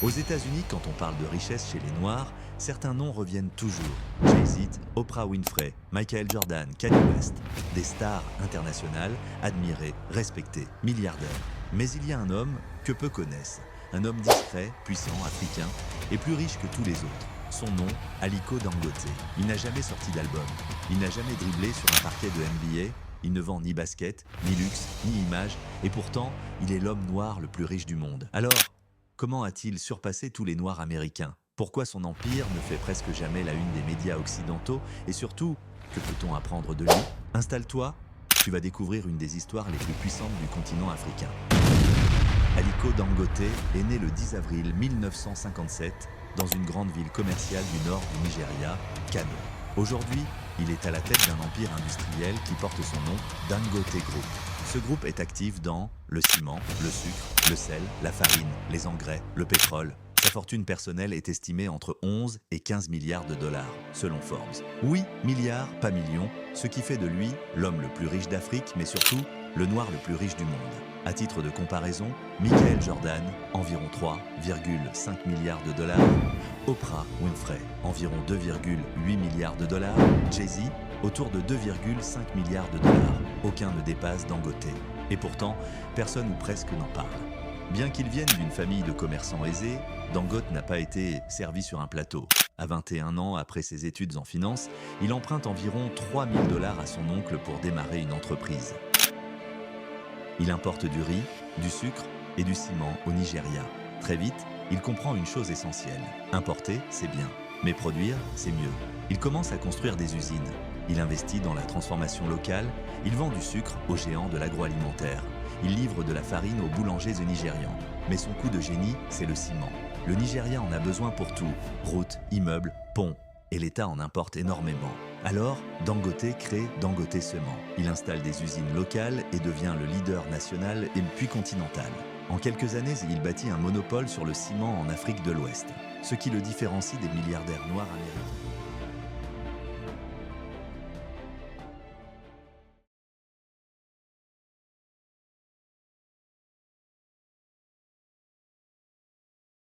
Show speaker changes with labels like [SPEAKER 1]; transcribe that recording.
[SPEAKER 1] Aux États-Unis, quand on parle de richesse chez les Noirs, certains noms reviennent toujours. Jay-Z, Oprah Winfrey, Michael Jordan, Kanye West. Des stars internationales, admirées, respectées, milliardaires. Mais il y a un homme que peu connaissent. Un homme discret, puissant, africain et plus riche que tous les autres. Son nom, Aliko Dangote. Il n'a jamais sorti d'album. Il n'a jamais dribblé sur un parquet de NBA. Il ne vend ni basket, ni luxe, ni image. Et pourtant, il est l'homme noir le plus riche du monde. Alors, comment a-t-il surpassé tous les Noirs américains? Pourquoi son empire ne fait presque jamais la une des médias occidentaux? Et surtout, que peut-on apprendre de lui? Installe-toi, tu vas découvrir une des histoires les plus puissantes du continent africain. Aliko Dangote est né le 10 avril 1957 dans une grande ville commerciale du nord du Nigeria, Kano. Aujourd'hui, il est à la tête d'un empire industriel qui porte son nom, Dangote Group. Ce groupe est actif dans le ciment, le sucre, le sel, la farine, les engrais, le pétrole. Sa fortune personnelle est estimée entre 11 et 15 milliards de dollars, selon Forbes. Oui, milliards, pas millions, ce qui fait de lui l'homme le plus riche d'Afrique, mais surtout le noir le plus riche du monde. À titre de comparaison, Michael Jordan, environ 3,5 milliards de dollars. Oprah Winfrey, environ 2,8 milliards de dollars. Jay-Z, autour de 2,5 milliards de dollars. Aucun ne dépasse Dangote. Et pourtant, personne ou presque n'en parle. Bien qu'il vienne d'une famille de commerçants aisés, Dangote n'a pas été servi sur un plateau. À 21 ans, après ses études en finance, il emprunte environ 3 000 dollars à son oncle pour démarrer une entreprise. Il importe du riz, du sucre et du ciment au Nigeria. Très vite, il comprend une chose essentielle. Importer, c'est bien, mais produire, c'est mieux. Il commence à construire des usines. Il investit dans la transformation locale. Il vend du sucre aux géants de l'agroalimentaire. Il livre de la farine aux boulangers nigérians. Mais son coup de génie, c'est le ciment. Le Nigeria en a besoin pour tout. Routes, immeubles, ponts. Et l'État en importe énormément. Alors, Dangote crée Dangote Cement. Il installe des usines locales et devient le leader national et puis continental. En quelques années, il bâtit un monopole sur le ciment en Afrique de l'Ouest, ce qui le différencie des milliardaires noirs américains.